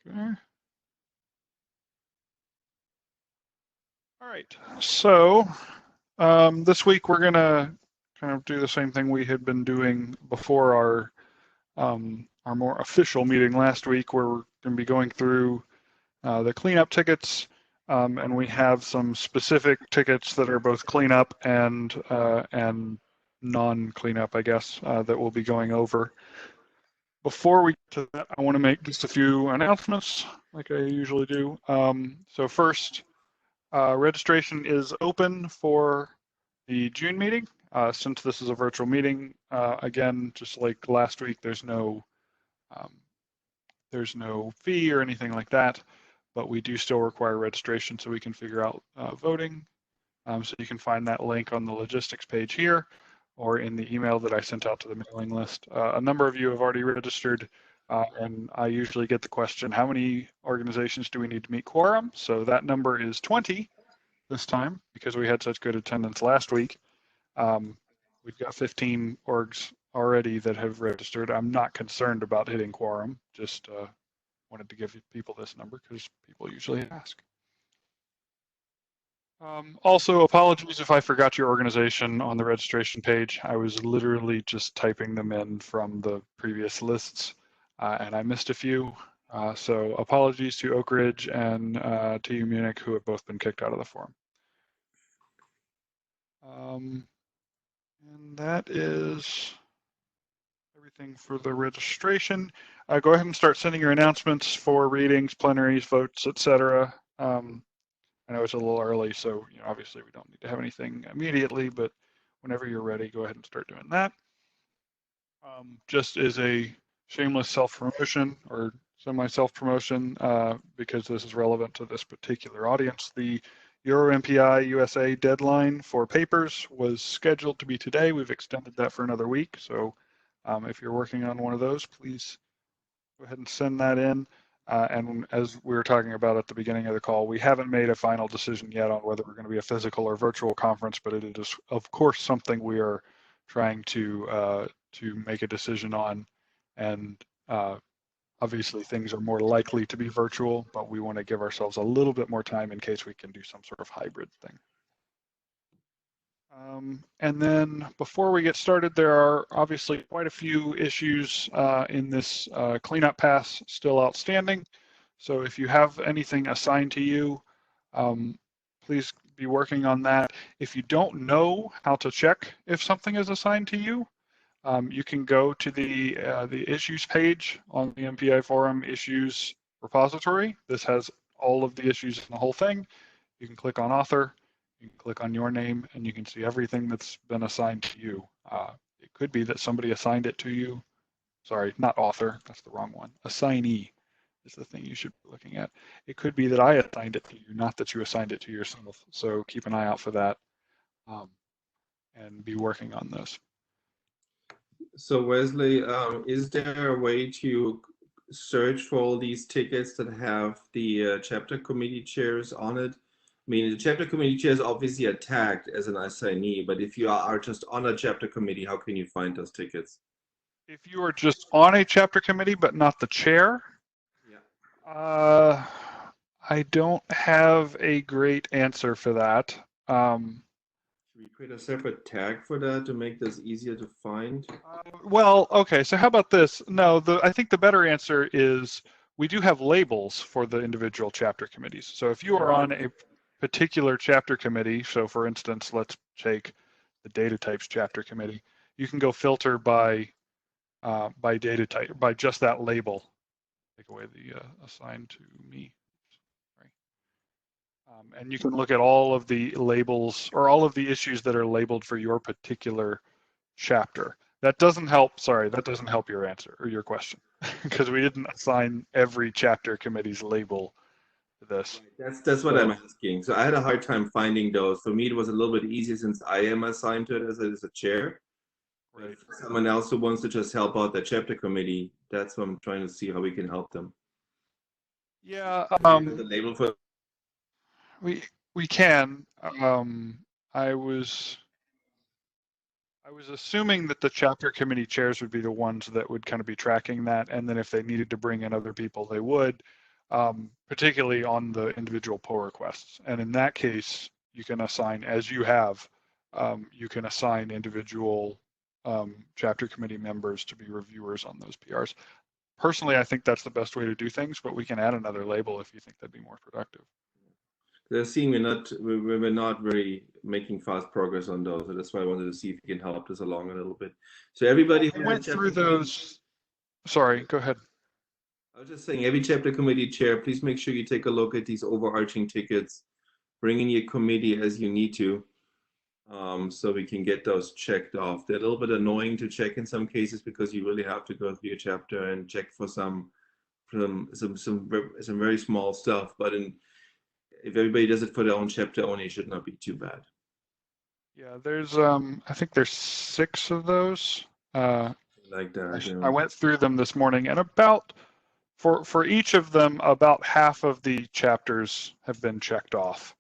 Okay. All right, so this week we're gonna kind of do the same thing we had been doing before our more official meeting last week, where we're going to be going through the cleanup tickets, and we have some specific tickets that are both cleanup and non-cleanup, I guess, that we'll be going over. Before we get to that, I want to make just a few announcements, like I usually do. So first, registration is open for the June meeting. Since this is a virtual meeting, again, just like last week, there's no fee or anything like that, but we do still require registration so we can figure out voting. So you can find that link on the logistics page here or in the email that I sent out to the mailing list. A number of you have already registered, and I usually get the question, how many organizations do we need to meet quorum? So that number is 20 this time because we had such good attendance last week. We've got 15 orgs already that have registered. I'm not concerned about hitting quorum, just wanted to give people this number because people usually ask. Also, apologies if I forgot your organization on the registration page. I was literally just typing them in from the previous lists, and I missed a few. So apologies to Oak Ridge and TU Munich, who have both been kicked out of the forum. And that is everything for the registration. Go ahead and start sending your announcements for readings, plenaries, votes, etc. I know it's a little early, so obviously we don't need to have anything immediately, but whenever you're ready, go ahead and start doing that. Just as a shameless self-promotion or semi-self-promotion, because this is relevant to this particular audience, the EuroMPI USA deadline for papers was scheduled to be today. We've extended that for another week, so if you're working on one of those, please go ahead and send that in. And as we were talking about at the beginning of the call, we haven't made a final decision yet on whether we're going to be a physical or virtual conference, but it is, of course, something we are trying to make a decision on. And obviously, things are more likely to be virtual, but we want to give ourselves a little bit more time in case we can do some sort of hybrid thing. And then before we get started, there are obviously quite a few issues in this cleanup pass still outstanding. So if you have anything assigned to you, please be working on that. If you don't know how to check if something is assigned to you, you can go to the issues page on the MPI forum issues repository. This has all of the issues in the whole thing. You can click on author. You can click on your name and you can see everything that's been assigned to you. It could be that somebody assigned it to you. Sorry, not author, that's the wrong one. Assignee is the thing you should be looking at. It could be that I assigned it to you, not that you assigned it to yourself. So keep an eye out for that and be working on this. So Wesley, is there a way to search for all these tickets that have the chapter committee chairs on it? I mean, the chapter committee chair is obviously tagged as an assignee, but if you are just on a chapter committee, how can you find those tickets? If you are just on a chapter committee but not the chair, I don't have a great answer for that. Should we create a separate tag for that to make this easier to find? Well, okay, so how about this? No, I think the better answer is we do have labels for the individual chapter committees. So if you are on a particular chapter committee, so for instance, let's take the data types chapter committee, you can go filter by data type, by just that label. Take away the assigned to me. Sorry. And you can look at all of the labels or all of the issues that are labeled for your particular chapter. That doesn't help, sorry, that doesn't help your answer or your question because we didn't assign every chapter committee's label to this. That's what I'm asking. So I had a hard time finding those. For me, it was a little bit easier since I am assigned to it as a chair. Right. For someone else who wants to just help out the chapter committee, that's what I'm trying to see how we can help them. Yeah, the label for we can. I was assuming that the chapter committee chairs would be the ones that would kind of be tracking that, and then if they needed to bring in other people, they would. particularly on the individual pull requests. And in that case, you can assign, as you have, you can assign individual chapter committee members to be reviewers on those PRs. Personally, I think that's the best way to do things, but we can add another label if you think that'd be more productive. They're seeing we're not really making fast progress on those, so that's why I wanted to see if you can help us along a little bit. So everybody I went through those. Sorry, go ahead. I was just saying, every chapter committee chair, please make sure you take a look at these overarching tickets, bring in your committee as you need to, so we can get those checked off. They're a little bit annoying to check in some cases because you really have to go through your chapter and check for some very small stuff. But if everybody does it for their own chapter only, it should not be too bad. Yeah, there's I think there's 6 of those. Like that. Yeah. I went through them this morning, and about for each of them, about half of the chapters have been checked off.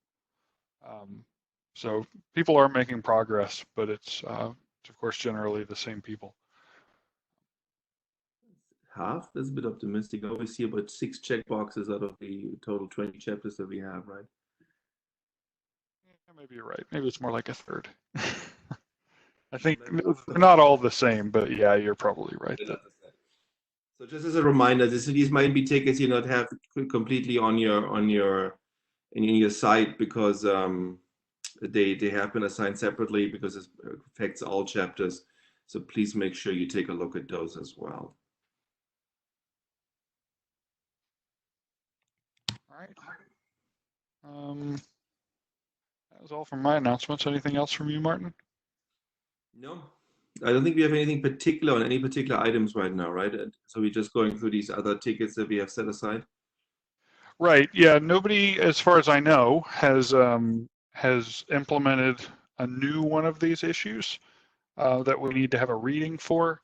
So people are making progress, but it's of course generally the same people. Half? That's a bit optimistic. I always see about 6 checkboxes out of the total 20 chapters that we have, right? Yeah, maybe you're right. Maybe it's more like a third. I think they're not all the same, but yeah, you're probably right. So just as a reminder, these might be tickets you not have completely on your site because they have been assigned separately because it affects all chapters. So please make sure you take a look at those as well. All right. That was all from my announcements. Anything else from you, Martin? No, I don't think we have anything particular on any particular items right now, right? So we're just going through these other tickets that we have set aside. Right. Yeah. Nobody, as far as I know, has implemented a new one of these issues that we need to have a reading for.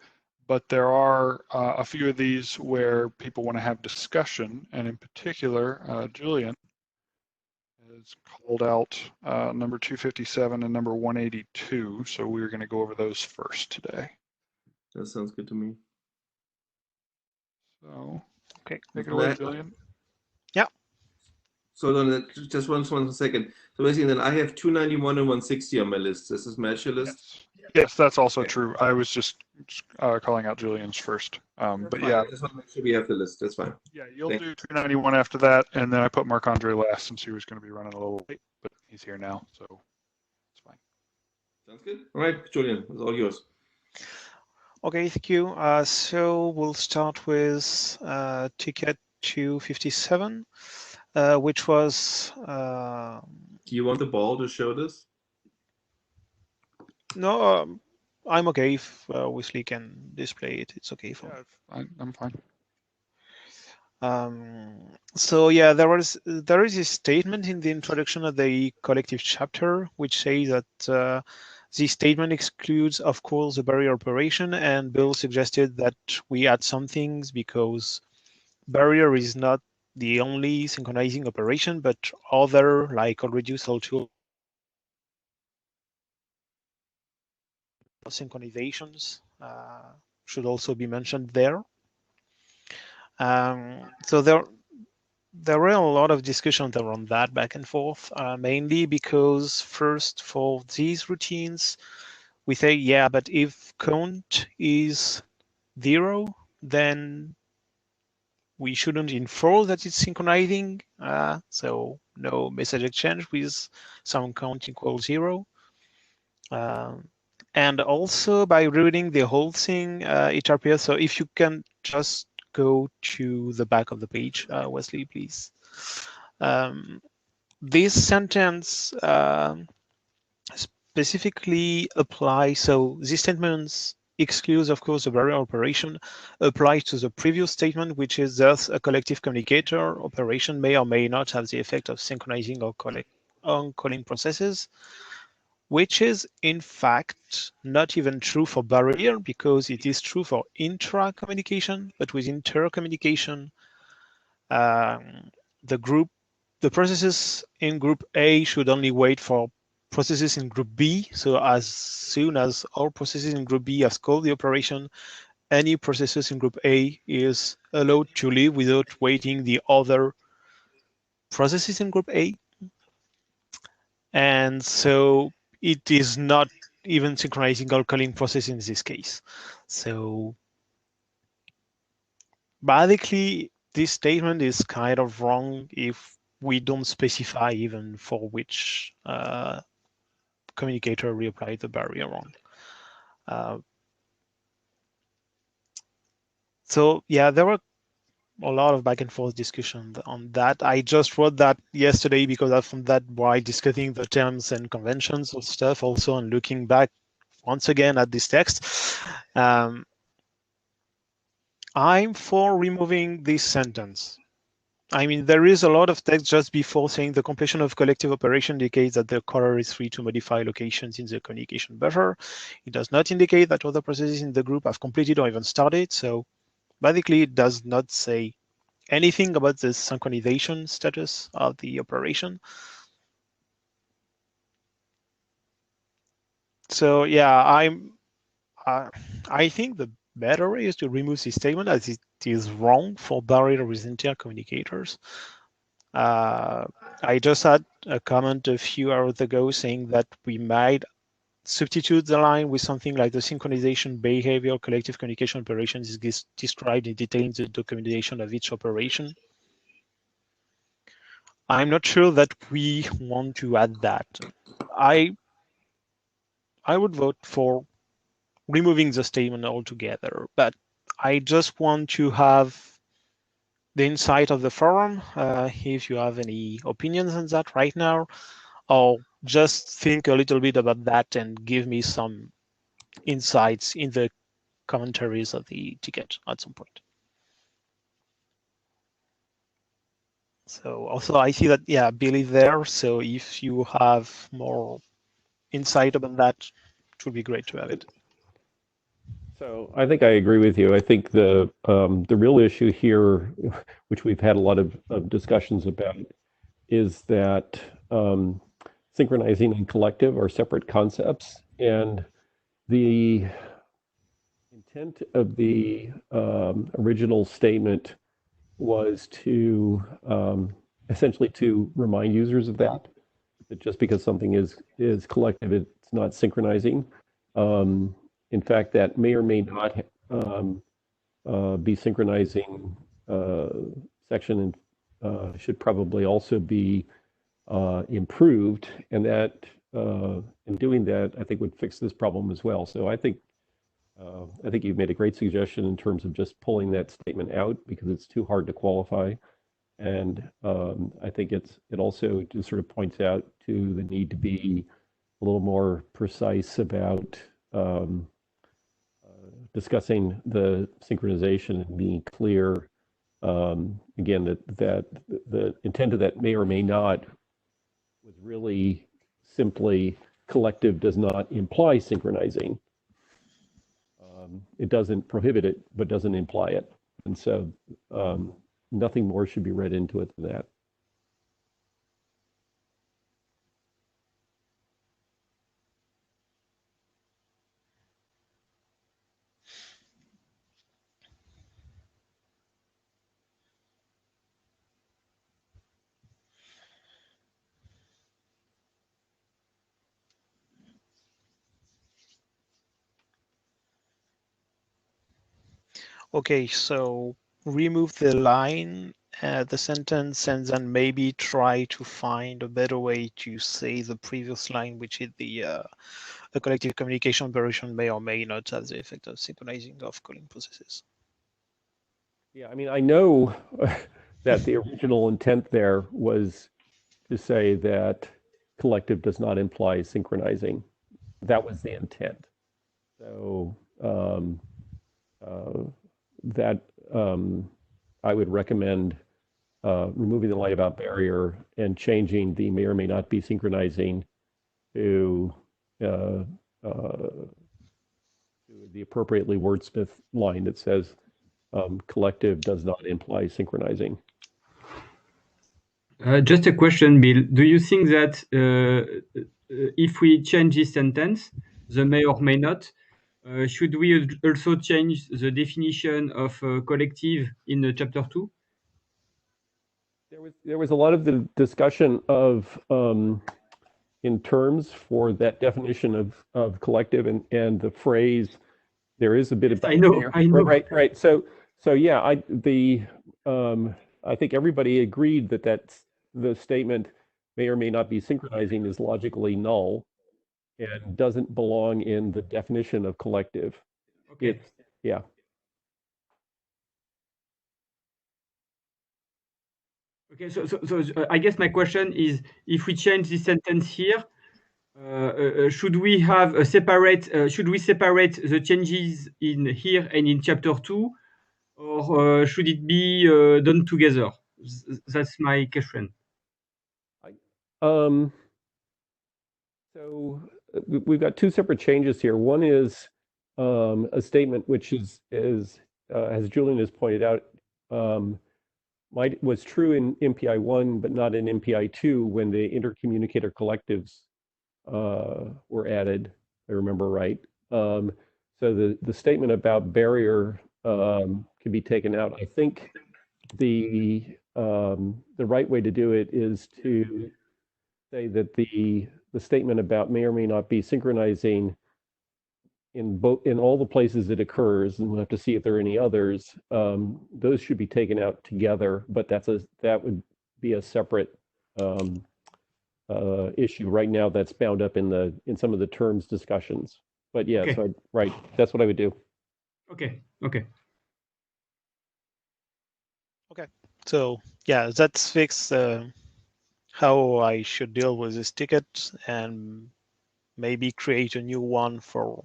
But there are a few of these where people want to have discussion, and in particular, Julian has called out number 257 and number 182. So we're going to go over those first today. That sounds good to me. So, okay, take it away, Julian. Yeah. So then, just one second. So basically, then I have 291 and 160 on my list. Does this match your list? Yes, that's also true. I was just calling out Julian's first. But fine. yeah. I just want to make sure we have the list. That's fine. Yeah, you'll do 291 after that, and then I put Marc-Andre last since he was going to be running a little late, but he's here now, so it's fine. Sounds good. All right, Julian, it's all yours. Okay, thank you. So we'll start with ticket 257, which was... Do you want the ball to show this? No, I'm okay if Wesley can display it. It's okay for me. I'm fine. So yeah, there is a statement in the introduction of the collective chapter which says that this statement excludes, of course, the barrier operation, and Bill suggested that we add some things because barrier is not the only synchronizing operation, but other like already L2 synchronizations should also be mentioned there. So there were a lot of discussions around that back and forth, mainly because first for these routines, we say, yeah, but if count is 0, then we shouldn't infer that it's synchronizing. So no message exchange with some count equals 0. And also by reading the whole thing, it appears, so if you can just go to the back of the page, Wesley, please. This sentence specifically applies, so this statement excludes, of course, the barrier operation, applies to the previous statement, which is thus a collective communicator operation may or may not have the effect of synchronizing or calling processes, which is in fact not even true for barrier because it is true for intra-communication, but with inter-communication, the processes in group A should only wait for processes in group B. So as soon as all processes in group B have called the operation any processes in group A is allowed to leave without waiting the other processes in group A. And so it is not even synchronizing or calling process in this case. So basically, this statement is kind of wrong if we don't specify even for which communicator we apply the barrier on. So yeah, there were a lot of back and forth discussion on that. I just wrote that yesterday because I found that while discussing the terms and conventions of stuff also, and looking back once again at this text, I'm for removing this sentence. I mean, there is a lot of text just before saying the completion of collective operation indicates that the caller is free to modify locations in the communication buffer. It does not indicate that other processes in the group have completed or even started. So basically, it does not say anything about the synchronization status of the operation. So yeah, I think the better way is to remove this statement, as it is wrong for barrier-resistant communicators. I just had a comment a few hours ago saying that we might substitute the line with something like the synchronization behavior collective communication operations is described in detail in the documentation of each operation. I'm not sure that we want to add that. I would vote for removing the statement altogether, but I just want to have the insight of the forum, if you have any opinions on that right now, or just think a little bit about that and give me some insights in the commentaries of the ticket at some point. So also I see that, yeah, Bill is there. So if you have more insight about that, it would be great to have it. So I think I agree with you. I think the real issue here, which we've had a lot of discussions about, is that synchronizing and collective are separate concepts, and the intent of the original statement was to essentially to remind users of that just because something is collective, it's not synchronizing. In fact, that may or may not be synchronizing section and should probably also be improved, and that in doing that, I think would fix this problem as well. So I think you've made a great suggestion in terms of just pulling that statement out because it's too hard to qualify, and I think it also just sort of points out to the need to be a little more precise about discussing the synchronization and being clear, again, that the intent of that may or may not was really simply collective does not imply synchronizing. It doesn't prohibit it, but doesn't imply it. And so nothing more should be read into it than that. Okay, so remove the line, the sentence, and then maybe try to find a better way to say the previous line, which is the collective communication operation may or may not have the effect of synchronizing of calling processes. Yeah, I mean, I know that the original intent there was to say that collective does not imply synchronizing. That was the intent. So that I would recommend removing the line about barrier and changing the may or may not be synchronizing to the appropriately wordsmith line that says collective does not imply synchronizing. Just a question, Bill. Do you think that if we change this sentence, the may or may not, should we also change the definition of collective in chapter 2? There was a lot of the discussion of in terms for that definition of collective and the phrase. There is a bit Yes, about I know, there. I know. Right. So yeah, I think everybody agreed that the statement may or may not be synchronizing is logically null and doesn't belong in the definition of collective. Okay. Yeah. Okay, so I guess my question is, if we change this sentence here, should we have a separate? Should we separate the changes in here and in chapter 2, or should it be done together? That's my question. So we've got two separate changes here. One is a statement which is as Julian has pointed out, was true in MPI 1, but not in MPI 2 when the intercommunicator collectives were added, if I remember right. So the statement about barrier can be taken out. I think the right way to do it is to say that the statement about may or may not be synchronizing in all the places it occurs, and we'll have to see if there are any others. Those should be taken out together, but that would be a separate issue right now that's bound up in some of the terms discussions. But yeah, Okay. so right, that's what I would do. Okay. So yeah, that's fixed how I should deal with this ticket, and maybe create a new one for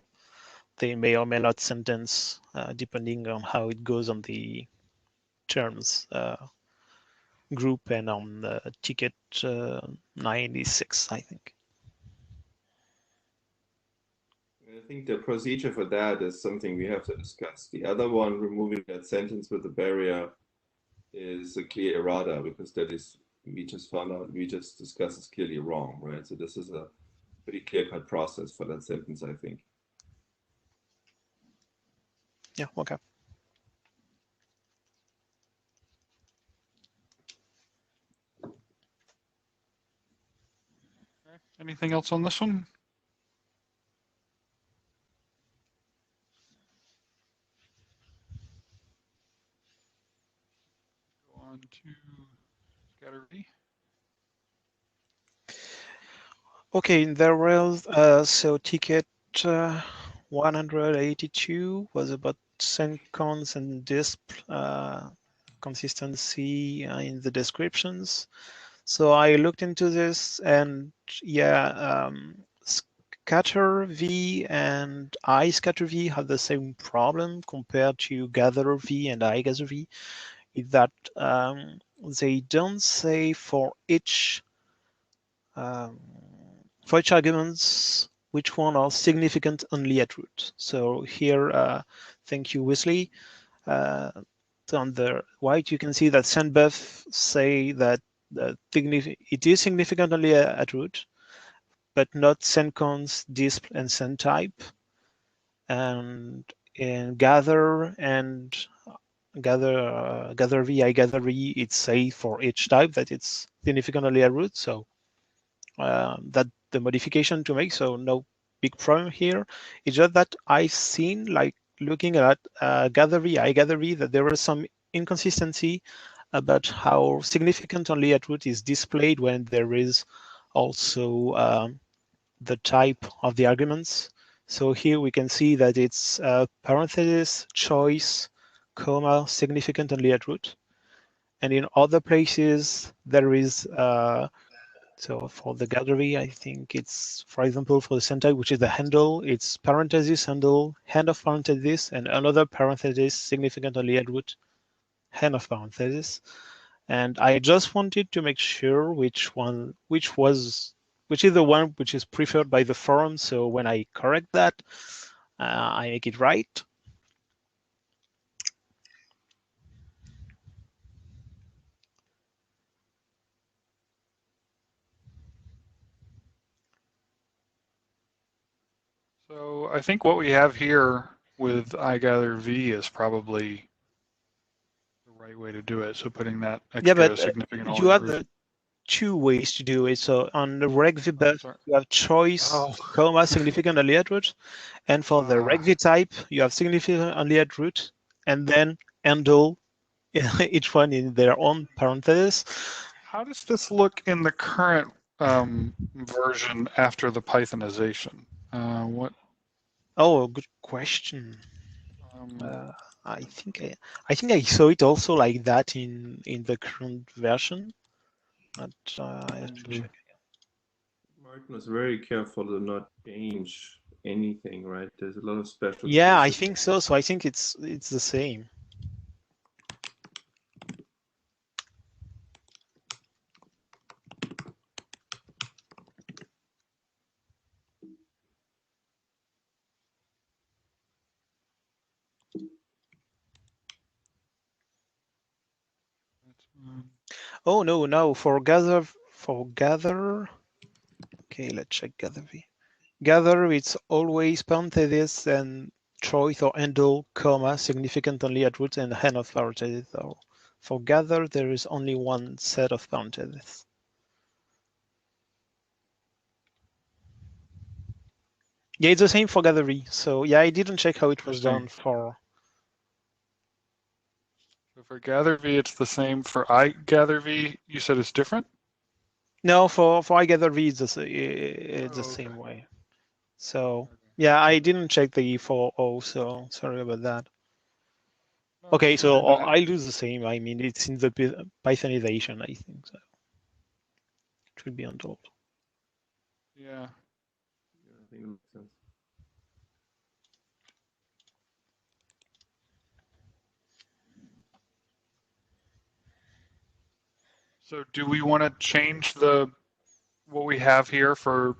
the may or may not sentence, depending on how it goes on the terms group and on the ticket 96, I think. I think the procedure for that is something we have to discuss. The other one, removing that sentence with the barrier, is a clear errata, because that is, we just discussed is clearly wrong, right? So this is a pretty clear-cut process for that sentence, I think. Yeah, okay. Anything else on this one? Go on to Scatterv. Okay, there was so ticket 182 was about sencons and disp consistency in the descriptions. So I looked into this, and yeah, Scatterv and iScatterv have the same problem compared to GatherV and iGatherV, is that they don't say for each arguments which one are significant only at root. So here, thank you, Wesley. On the right, you can see that SendBuff say that it is significant only at root, but not sencons, disp, and sendtype. And in GatherV, iGatherV, it's say for each type that it's significant only at root. So that the modification to make, so no big problem here. It's just that I've seen, like looking at GatherV, iGatherV, that there was some inconsistency about how significant only at root is displayed when there is also the type of the arguments. So here we can see that it's parenthesis, choice, comma, significant only at root. And in other places, there is so for the GatherV, I think it's, for example, for the sendtype, which is the handle, it's parenthesis handle, hand of parenthesis, and another parenthesis significant only at root, hand of parenthesis. And I just wanted to make sure which is the one which is preferred by the forum. So when I correct that, I make it right. So I think what we have here with iGatherV is probably the right way to do it. So putting that Yeah, extra but significant you have root. two ways to do it. So on the regv bus, sorry. you have choice, Oh. comma, significant only at root. And for the Ah. regv type, you have significant only at root, and then handle each one in their own parentheses. How does this look in the current version after the Pythonization? What? Oh, good question. Um, I think I saw it also like that in the current version. But I have to check. Martin was very careful to not change anything, right? There's a lot of special Yeah, I cases. think so. So I think it's the same. Oh no, for gather. Okay, let's check gather v. Gather, it's always parenthesis and choice or handle, comma, significant only at root and end of parenthesis. For gather, there is only one set of parentheses. Yeah, it's the same for gather v. So yeah, I didn't check how it was done for. So for gather v, it's the same. For iGather v, you said it's different? No, for iGather v, it's the okay. same way. So yeah, I didn't check the E4O, so sorry about that. No, Okay, that's so fine. I'll do the same. I mean, it's in the Pythonization, I think. So it should be untold. Yeah. I think it makes sense. So do we want to change what we have here for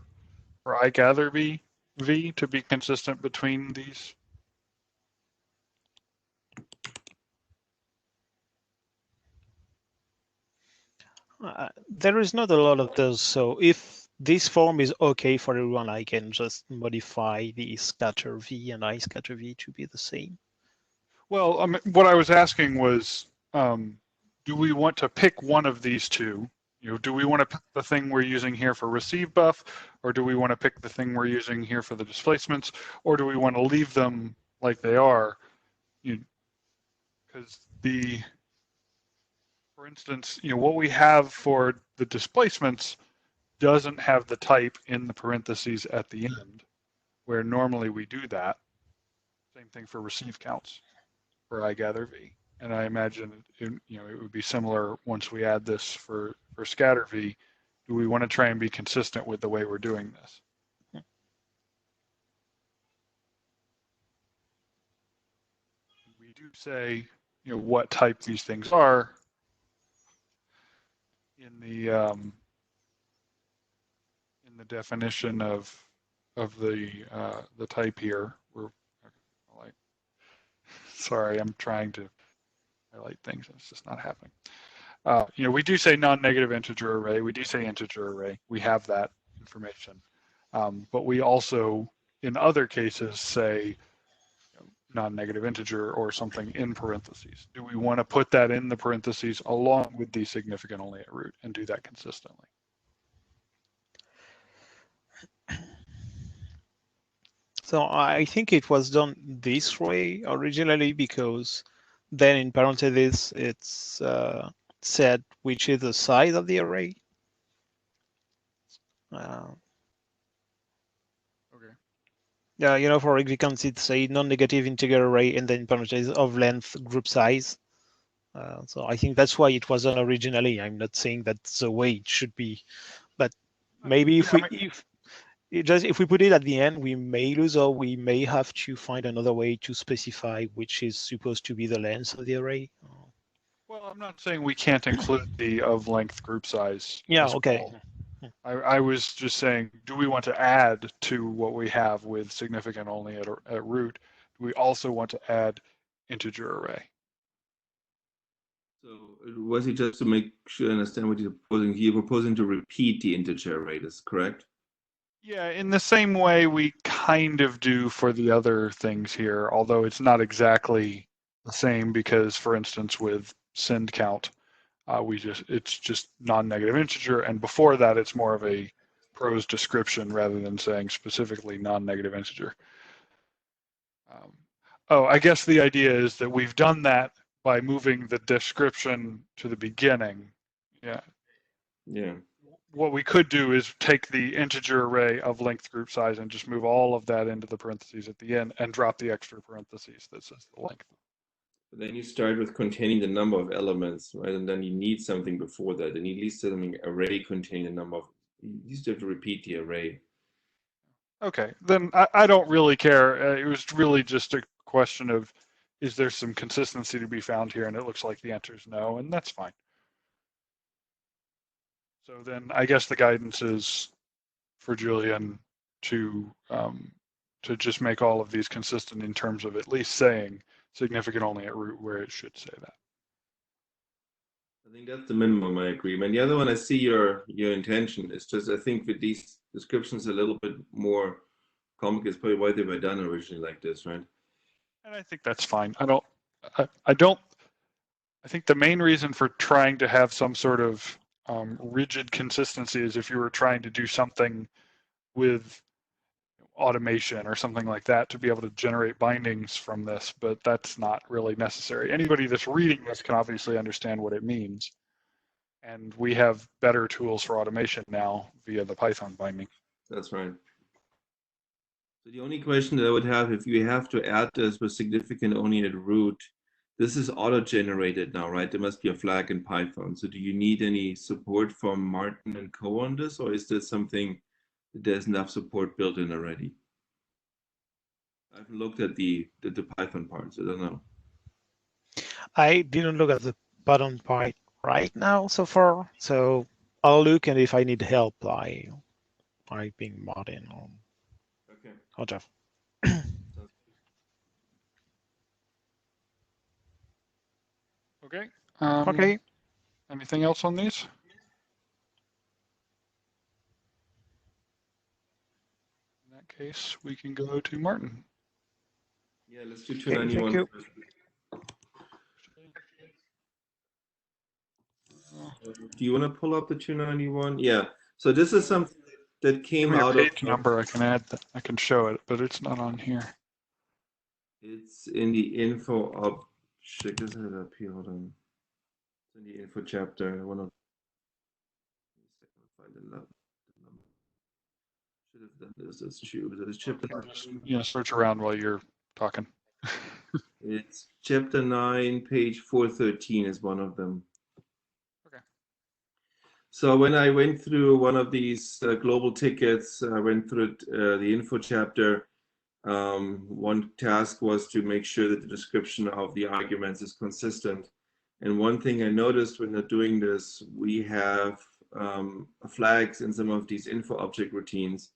iGather v to be consistent between these? There is not a lot of those, so if this form is okay for everyone, I can just modify the scatter v and iScatter v to be the same. Well, what I was asking was, do we want to pick one of these two? Do we want to pick the thing we're using here for receive buff, or do we want to pick the thing we're using here for the displacements, or do we want to leave them like they are? Because for instance, what we have for the displacements doesn't have the type in the parentheses at the end, where normally we do that. Same thing for receive counts for iGather v. And I imagine it would be similar once we add this for scatter v. Do we want to try and be consistent with the way we're doing this? We do say what type these things are in the definition of the type here. Sorry, I'm trying to highlight things and it's just not happening. We do say non-negative integer array. We do say integer array. We have that information. But we also, in other cases, say non-negative integer or something in parentheses. Do we want to put that in the parentheses along with the significant only at root and do that consistently? So I think it was done this way originally because then in parentheses it's said which is the size of the array. Okay. Yeah, for example, it's say non-negative integer array and then parentheses of length group size. So I think that's why it was done originally. I'm not saying that's the way it should be, but maybe if we put it at the end, we may lose, or we may have to find another way to specify which is supposed to be the length of the array. Well, I'm not saying we can't include the of length group size. Yeah, okay. Well. I was just saying, do we want to add to what we have with significant only at root? Do we also want to add integer array? So was it just to make sure I understand what you're proposing? You're proposing to repeat the integer array, is correct? Yeah, in the same way we kind of do for the other things here, although it's not exactly the same because, for instance, with send count, it's just non-negative integer, and before that it's more of a prose description rather than saying specifically non-negative integer. Oh, I guess the idea is that we've done that by moving the description to the beginning. Yeah. Yeah. What we could do is take the integer array of length group size and just move all of that into the parentheses at the end and drop the extra parentheses that says the length. But then you start with containing the number of elements, right? And then you need something before that. And you need something array containing a number of, you used to have to repeat the array. Okay, then I don't really care. It was really just a question of, is there some consistency to be found here? And it looks like the answer is no, and that's fine. So then I guess the guidance is for Julian to just make all of these consistent in terms of at least saying significant only at root where it should say that. I think that's the minimum, I agree. And the other one, I see your intention. It's just, I think with these descriptions a little bit more complicated, it's probably why they were done originally like this, right? And I think that's fine. I think the main reason for trying to have some sort of rigid consistency is if you were trying to do something with automation or something like that to be able to generate bindings from this, but that's not really necessary. Anybody that's reading this can obviously understand what it means. And we have better tools for automation now via the Python binding. That's right. So the only question that I would have, if you have to add this with significant only at root, this is auto-generated now, right? There must be a flag in Python. So do you need any support from Martin and co on this, or is this something that there's enough support built in already? I haven't looked at the Python parts. I don't know. I didn't look at the bottom part right now so far, so I'll look, and if I need help, I ping Martin or Jeff. Okay. Okay. Anything else on these? In that case, we can go to Martin. Yeah, let's do Okay, thank 291 you. first. Do you want to pull up the 291? Yeah. So this is something that came Give me a out page of number. I can add that. I can show it, but it's not on here. It's in the info object. Is it up here? Hold on. It's in the info chapter. I want to find the number. Should have done this. That's true. That is chapter. Just, search around while you're talking. It's chapter 9, page 413 is one of them. Okay. So when I went through one of these global tickets, I went through the info chapter. One task was to make sure that the description of the arguments is consistent. And one thing I noticed when they're doing this, we have flags in some of these info object routines,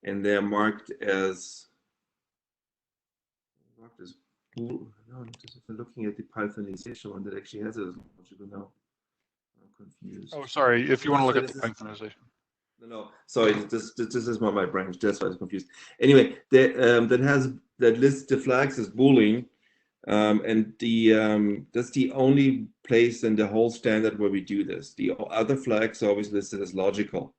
and they're marked as bool. No, if I'm looking at the Pythonization one that actually has it as logical now. I'm confused. Oh, sorry. If you want to look at the Pythonization. No, sorry. This is my branch. That's why I was confused. Anyway, that lists the flags as boolean, and that's the only place in the whole standard where we do this. The other flags are always listed as logical.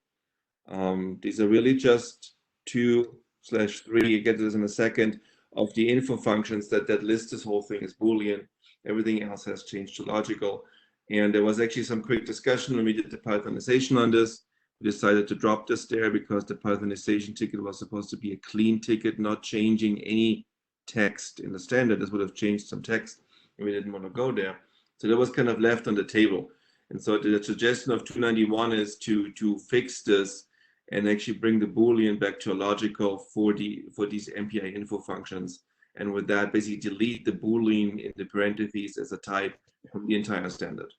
These are really just 2/3. You get this in a second. Of the info functions that list this whole thing as boolean. Everything else has changed to logical. And there was actually some quick discussion when we did the Pythonization on this. We decided to drop this there because the Pythonization ticket was supposed to be a clean ticket, not changing any text in the standard. This would have changed some text, and we didn't want to go there. So that was kind of left on the table. And so the suggestion of 291 is to fix this and actually bring the Boolean back to a logical for these MPI info functions. And with that, basically delete the Boolean in the parentheses as a type from the entire standard.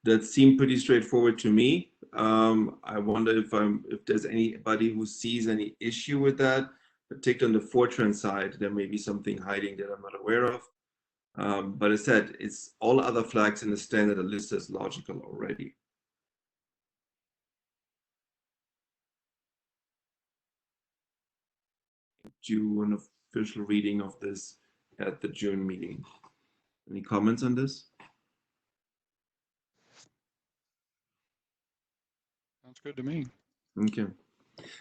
That seemed pretty straightforward to me. I wonder if there's anybody who sees any issue with that, particularly on the Fortran side. There may be something hiding that I'm not aware of. But as I said, it's all other flags in the standard are listed as logical already. do an official reading of this at the June meeting. Any comments on this? Sounds good to me. Okay.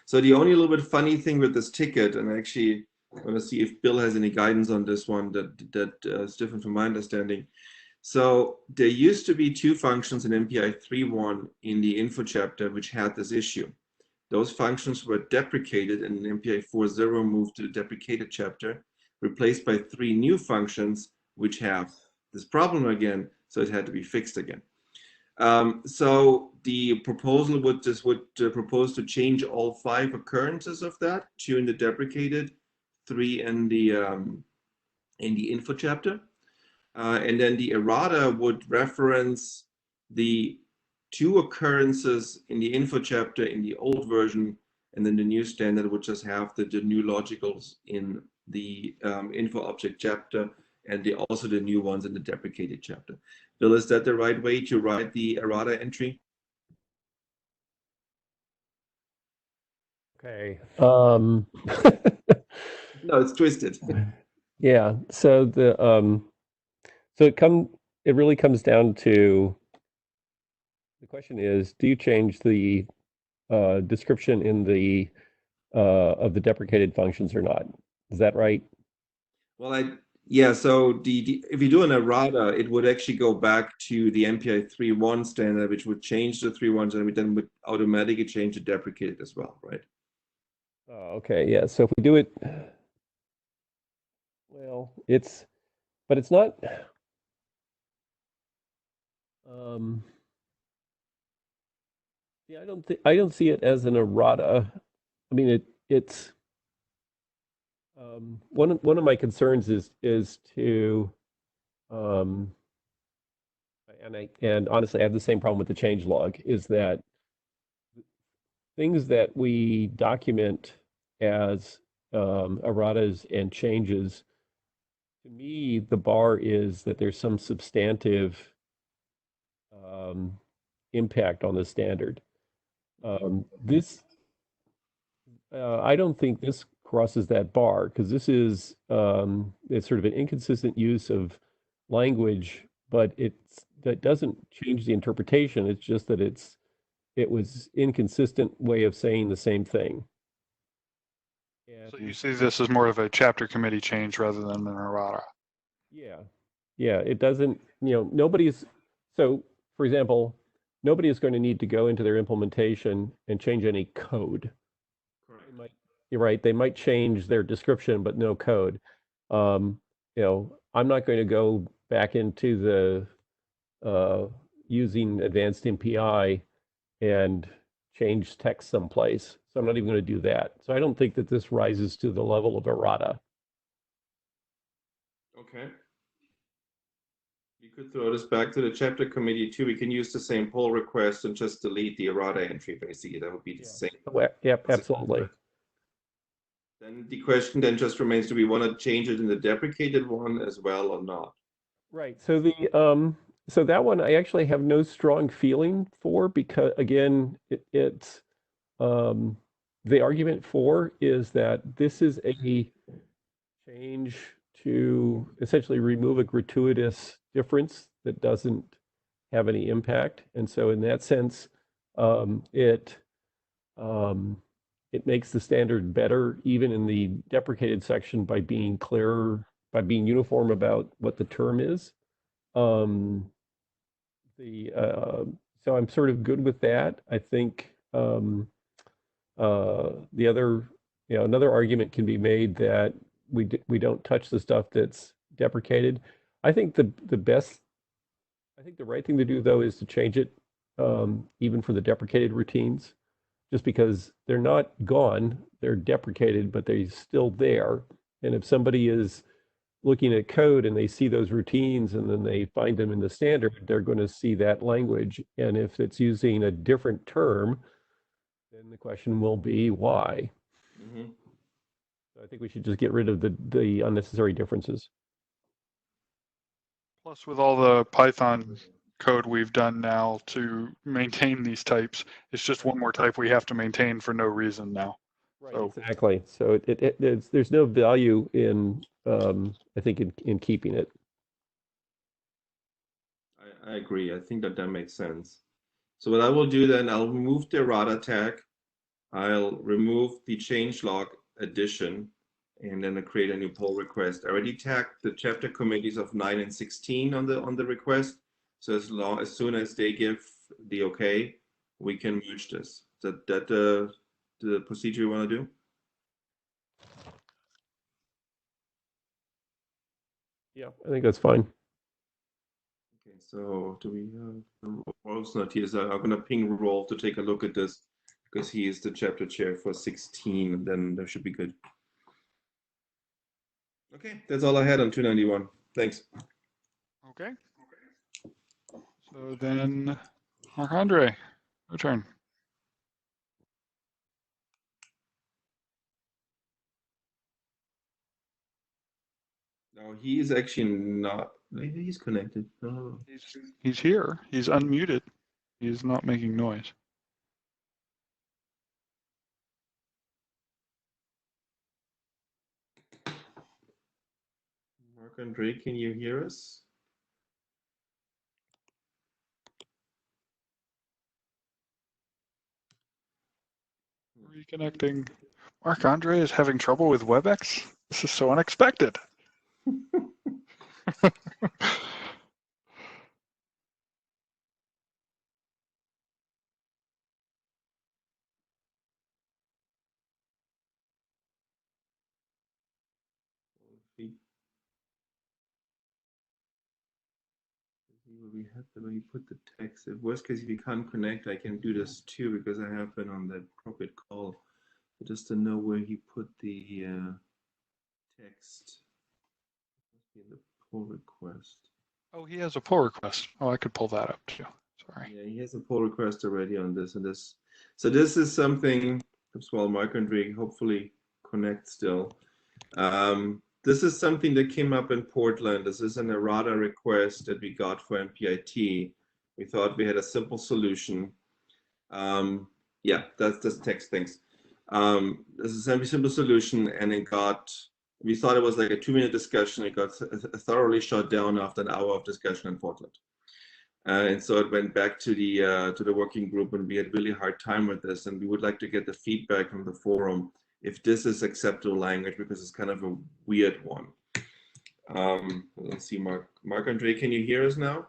So the only little bit funny thing with this ticket, and I actually want to see if Bill has any guidance on this one that is different from my understanding. So there used to be two functions in MPI 3.1 in the info chapter which had this issue. Those functions were deprecated and MPI 4.0 moved to the deprecated chapter, replaced by 3 new functions which have this problem again, so it had to be fixed again. So the proposal would propose to change all 5 occurrences of that, 2 in the deprecated, 3 in the info chapter. And then the errata would reference the 2 occurrences in the info chapter in the old version, and then the new standard would just have the new logicals in the info object chapter, and also the new ones in the deprecated chapter. Bill, is that the right way to write the errata entry? Okay. No, it's twisted. Yeah. So it really comes down to the question is, do you change the description in the of the deprecated functions or not? Is that right? Well, yeah, so if you do an errata, it would actually go back to the MPI 3.1 standard, which would change the 3.1 and then would automatically change the deprecated as well, right? Okay, yeah. So if we do it, well, but it's not. Yeah, I don't see it as an errata. I mean, it's one of my concerns is to and honestly I have the same problem with the change log, is that things that we document as erratas and changes, to me the bar is that there's some substantive impact on the standard. I don't think this crosses that bar, because this is it's sort of an inconsistent use of language, but that doesn't change the interpretation. It's just that it was inconsistent way of saying the same thing. So you see this as more of a chapter committee change rather than an errata. Yeah, it doesn't, so for example, nobody is going to need to go into their implementation and change any code. You're right, they might change their description, but no code. I'm not going to go back into the using advanced MPI and change text someplace. So I'm not even going to do that. So I don't think that this rises to the level of errata. Okay. You could throw this back to the chapter committee too. We can use the same pull request and just delete the errata entry, basically. That would be the same. Yep, absolutely. Then the question then just remains, do we want to change it in the deprecated one as well or not? Right. So so that one I actually have no strong feeling for, because again, it's the argument for is that this is a change to essentially remove a gratuitous difference that doesn't have any impact. And so in that sense, it makes the standard better, even in the deprecated section, by being clearer, by being uniform about what the term is. So I'm sort of good with that. I think the other, another argument can be made that we don't touch the stuff that's deprecated. I think the right thing to do though is to change it, even for the deprecated routines, just because they're not gone, they're deprecated, but they're still there. And if somebody is looking at code and they see those routines and then they find them in the standard, they're going to see that language. And if it's using a different term, then the question will be why. Mm-hmm. So I think we should just get rid of the unnecessary differences. Plus, with all the Python code we've done now to maintain these types, it's just one more type we have to maintain for no reason now. Right, So exactly. So there's no value in, I think, in keeping it. I agree. I think that makes sense. So what I will do then, I'll remove the errata tag. I'll remove the changelog addition, and then I'll create a new pull request. I already tagged the chapter committees of 9 and 16 on the request. So as soon as they give the okay, we can merge this. Is that the procedure you want to do? Yeah, I think that's fine. Okay, so do we have Rolf's not here, so I'm gonna ping Rolf to take a look at this because he is the chapter chair for 16, and then that should be good. Okay, that's all I had on 291. Thanks. okay. So then, Marc-Andre, your turn. No, he is actually not. Maybe he's connected. No. He's here. He's unmuted. He's not making noise. Marc-Andre, can you hear us? Reconnecting. Marc-Andre is having trouble with WebEx? This is so unexpected. We have the way you put the text. If worst case, if you can't connect, I can do this too because I have been on that appropriate call. But just to know where he put the text. In the pull request. Oh, he has a pull request. Oh, I could pull that up too. Sorry. Yeah, he has a pull request already on this and this. So this is something. Well, Marc-Andre hopefully connect still. This is something that came up in Portland. This is an errata request that we got for MPIT. We thought we had a simple solution. Yeah, that's text things. This is a simple solution, and it got. We thought it was like a 2-minute discussion. It got thoroughly shut down after an hour of discussion in Portland. And so it went back to the working group, and we had really hard time with this. And we would like to get the feedback from the forum if this is acceptable language, because it's kind of a weird one. Let's see, Marc-Andre, can you hear us now?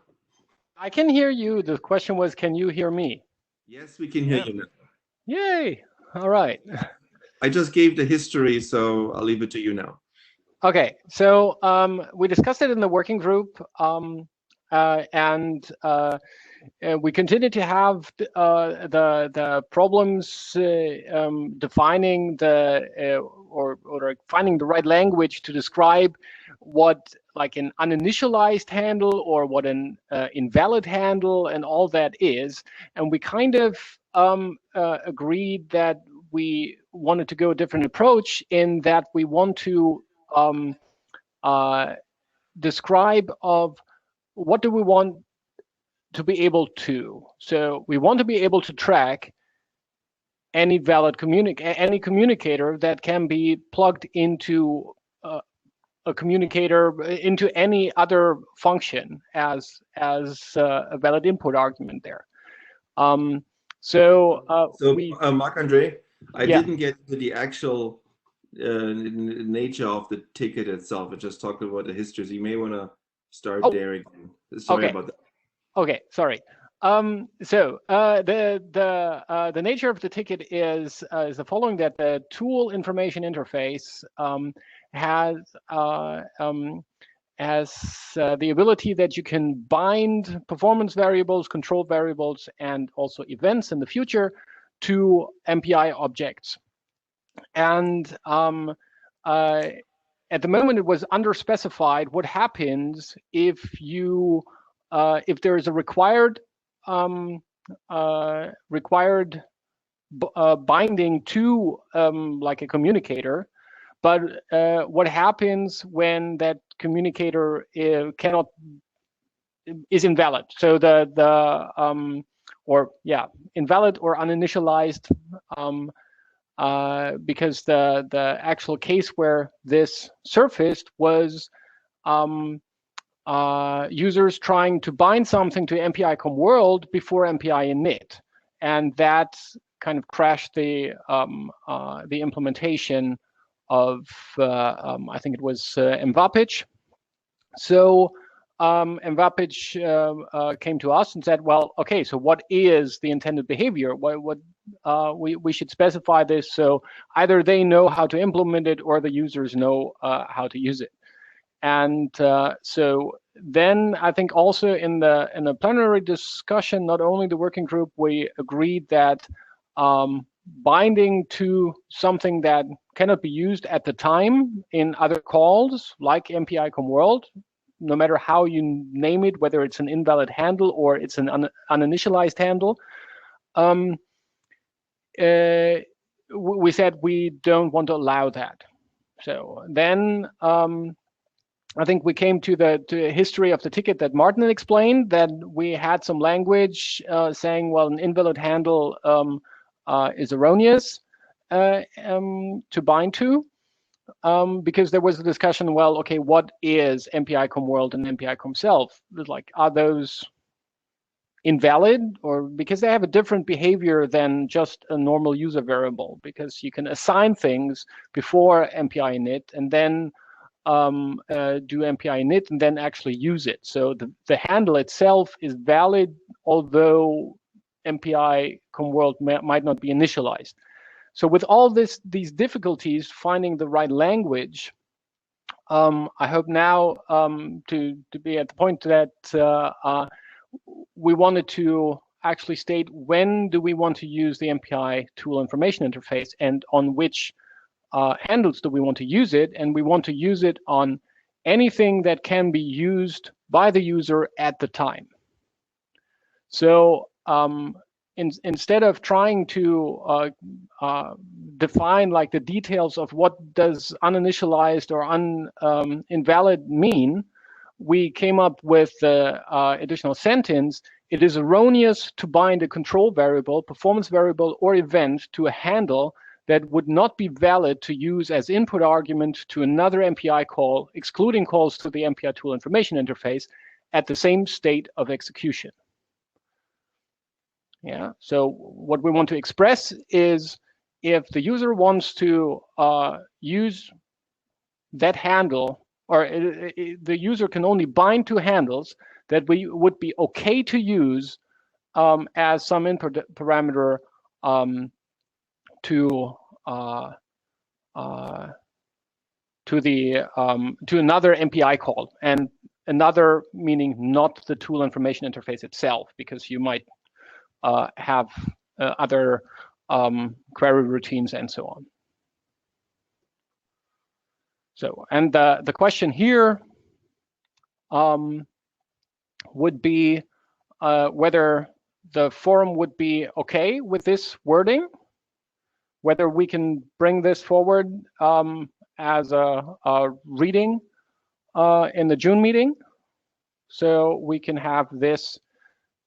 I can hear you. The question was, can you hear me? Yes, we can hear you now. Yay! All right. I just gave the history, so I'll leave it to you now. Okay, so we discussed it in the working group, and we continue to have the problems defining or finding the right language to describe what like an uninitialized handle or what an invalid handle and all that is. And we kind of agreed that we wanted to go a different approach in that we want to describe of what do we want to be able to. So we want to be able to track any valid any communicator that can be plugged into a communicator into any other function as a valid input argument there. Marc-Andre, I didn't get to the actual nature of the ticket itself. I just talked about the history. So you may want to start there again. Sorry about that. Okay, sorry. So the nature of the ticket is the following: that the tool information interface has the ability that you can bind performance variables, control variables, and also events in the future to MPI objects. And at the moment, it was underspecified what happens if you if there is a required binding to like a communicator, but what happens when that communicator is invalid? So invalid or uninitialized because the actual case where this surfaced was users trying to bind something to MPI-COM world before MPI init, and that kind of crashed the implementation of I think it was MVAPIC. So MVAPIC came to us and said, well, okay, so what is the intended behavior? We should specify this so either they know how to implement it or the users know how to use it. And so then I think also in the plenary discussion, not only the working group, we agreed that binding to something that cannot be used at the time in other calls like MPI-COM world, no matter how you name it, whether it's an invalid handle or it's an uninitialized handle, we said we don't want to allow that. So then I think we came to the history of the ticket that Martin explained, that we had some language saying, well, an invalid handle is erroneous to bind to, because there was a discussion, well, okay, what is MPI-COM world and MPI-COM self? Like, are those invalid, or because they have a different behavior than just a normal user variable, because you can assign things before MPI init and then do MPI init and then actually use it. So the handle itself is valid, although MPI-COM world might not be initialized. So with all these difficulties finding the right language, I hope now to be at the point that we wanted to actually state when do we want to use the MPI tool information interface and on which handles do we want to use it, and we want to use it on anything that can be used by the user at the time. So instead of trying to define like the details of what does uninitialized or invalid mean, we came up with the additional sentence: it is erroneous to bind a control variable, performance variable, or event to a handle that would not be valid to use as input argument to another MPI call, excluding calls to the MPI tool information interface at the same state of execution. Yeah, so what we want to express is if the user wants to use that handle, or the user can only bind to handles that we would be okay to use as some input parameter to another MPI call, and another meaning not the tool information interface itself, because you might have other query routines and so on. So, and the question here would be whether the forum would be okay with this wording, whether we can bring this forward as a reading in the June meeting, so we can have this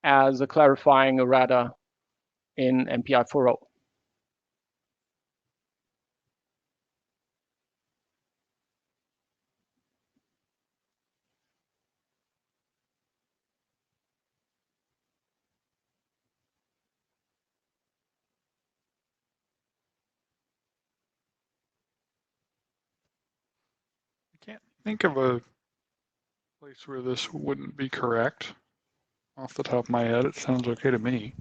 as a clarifying errata in MPI 4.0. Can't think of a place where this wouldn't be correct. Off the top of my head, it sounds okay to me.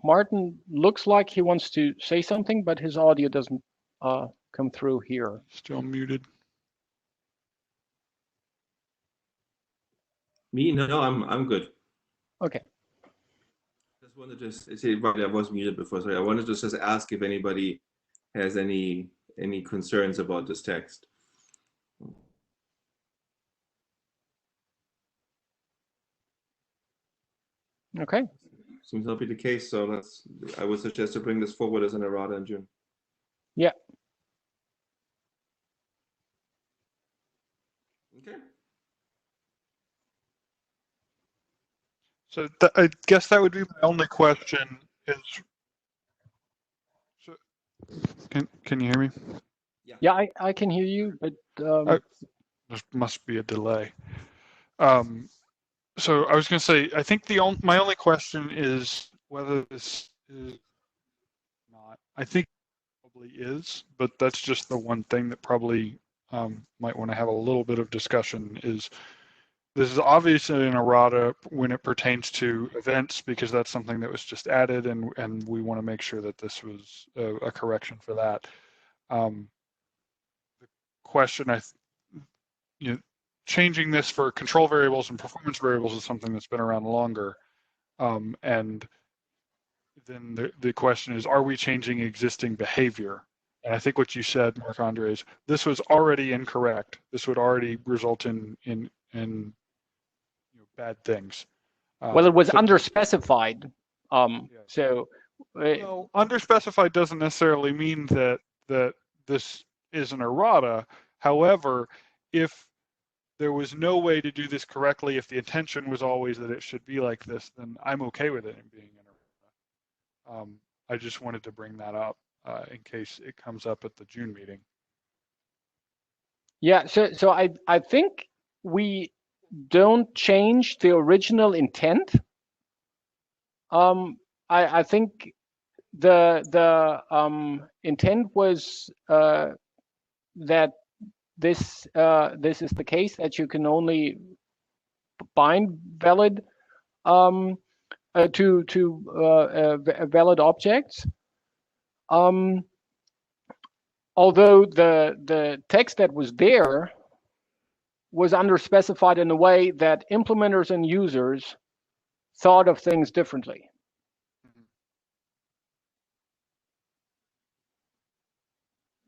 Martin looks like he wants to say something, but his audio doesn't come through here. Still muted. Me? No, I'm good. Okay. Just wanted to say, I was muted before. Sorry, I wanted to just ask if anybody has any concerns about this text. Okay. Seems not be the case, so I would suggest to bring this forward as an errata in June. Yeah. Okay. So I guess that would be my only question is, so, can you hear me? Yeah, I can hear you, but There must be a delay. So I was going to say, I think my only question is whether this is not. I think it probably is, but that's just the one thing that probably might want to have a little bit of discussion is this is obviously an errata when it pertains to events because that's something that was just added and we want to make sure that this was a correction for that. The question changing this for control variables and performance variables is something that's been around longer. And then the question is, are we changing existing behavior? And I think what you said, Marc-Andre, is this was already incorrect. This would already result in bad things. Well, it was underspecified. So well, underspecified doesn't necessarily mean that this is an errata. However, if there was no way to do this correctly, if the intention was always that it should be like this, then I'm okay with it being an errata. I just wanted to bring that up in case it comes up at the June meeting. Yeah, so I think we don't change the original intent. I think the intent was that this is the case, that you can only bind valid to valid objects. Although the text that was there was underspecified in a way that implementers and users thought of things differently.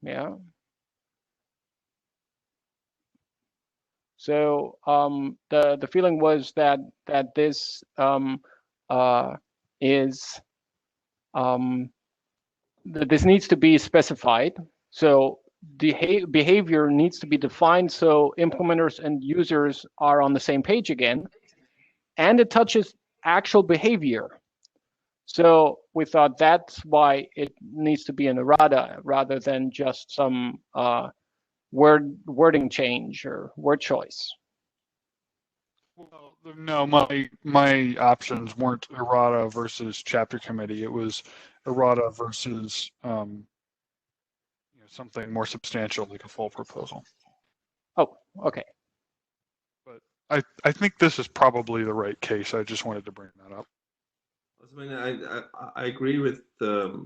Yeah. So the feeling was that this is that this needs to be specified. So the behavior needs to be defined so implementers and users are on the same page again, and it touches actual behavior. So we thought that's why it needs to be an errata rather than just some wording change or word choice. Well, no, my options weren't errata versus chapter committee. It was errata versus something more substantial like a full proposal. Oh, okay. But I think this is probably the right case. I just wanted to bring that up. I mean, I agree with the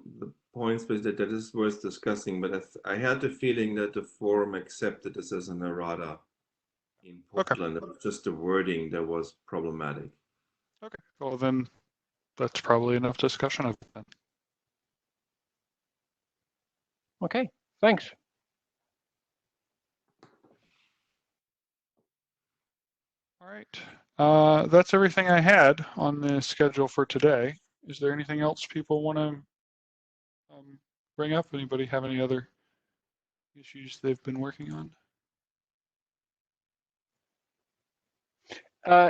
points that is worth discussing, but I had the feeling that the forum accepted this as an errata in Portland. Okay. It was just the wording that was problematic. Okay, well then that's probably enough discussion of that. Okay, thanks. All right, that's everything I had on the schedule for today. Is there anything else people want to bring up? Anybody have any other issues they've been working on?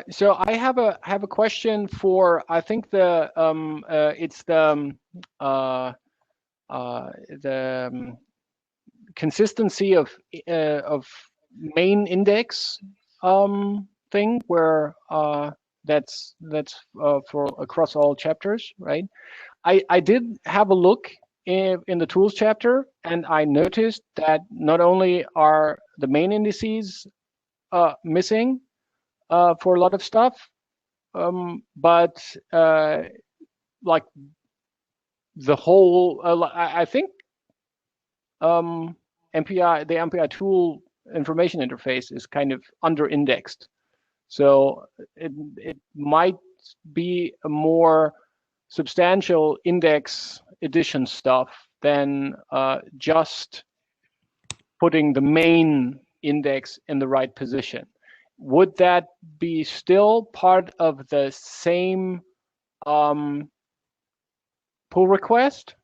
So I have a question for, I think it's the consistency of main index thing where that's for across all chapters, right? I did have a look in the tools chapter, and I noticed that not only are the main indices missing for a lot of stuff, but like the whole, I think MPI, the MPI tool information interface is kind of under-indexed. So it might be a more substantial index edition stuff than just putting the main index in the right position. Would that be still part of the same pull request,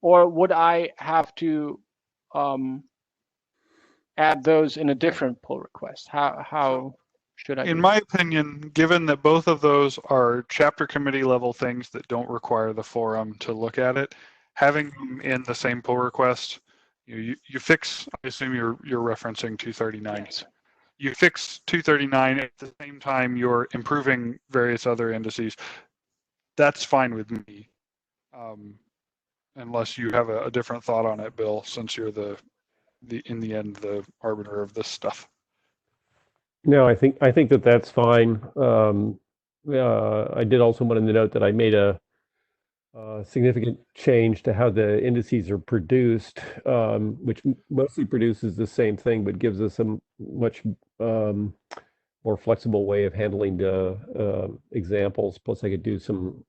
or would I have to add those in a different pull request? How? should I? In do? my opinion, given that both of those are chapter committee level things that don't require the forum to look at it, having them in the same pull request, you fix, I assume you're referencing 239. Yes. You fix 239 at the same time you're improving various other indices. That's fine with me. Unless you have a different thought on it, Bill, since you're in the end, the arbiter of this stuff. No, I think that that's fine. I did also want to note that I made a significant change to how the indices are produced, which mostly produces the same thing, but gives us a much more flexible way of handling the examples. Plus, I could do some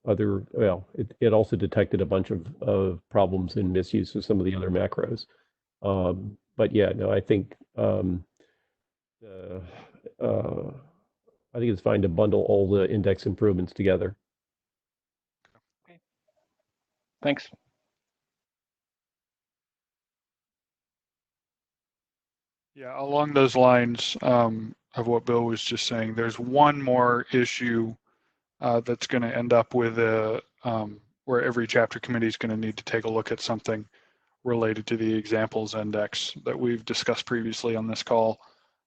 other, well, it also detected a bunch of problems and misuse of some of the other macros. But yeah, no, I think it's fine to bundle all the index improvements together. Thanks. Yeah, along those lines of what Bill was just saying, there's one more issue that's going to end up with where every chapter committee is going to need to take a look at something related to the examples index that we've discussed previously on this call,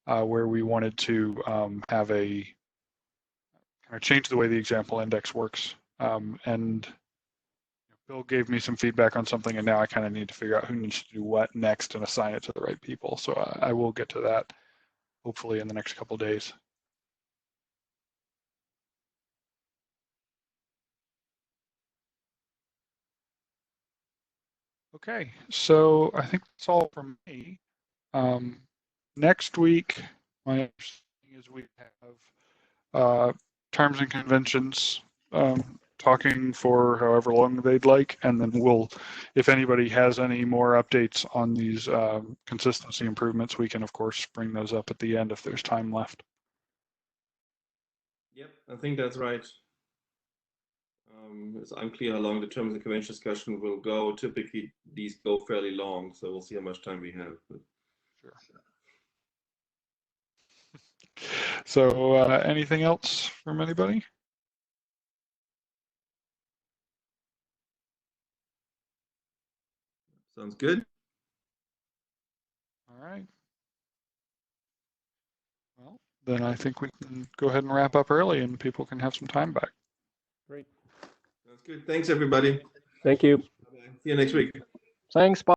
where we wanted to have a change the way the example index works. And Bill gave me some feedback on something, and now I kind of need to figure out who needs to do what next and assign it to the right people. So I will get to that hopefully in the next couple of days. Okay, so I think that's all from me. Next week, my understanding is we have terms and conventions talking for however long they'd like, and then we'll, if anybody has any more updates on these consistency improvements, we can of course bring those up at the end if there's time left. Yep, I think that's right. It's unclear how long the terms and convention discussion will go. Typically, these go fairly long, so we'll see how much time we have. But... Sure. So anything else from anybody? Sounds good. All right. Well, then I think we can go ahead and wrap up early and people can have some time back. Great. Sounds good. Thanks, everybody. Thank you. Bye-bye. See you next week. Thanks. Bye.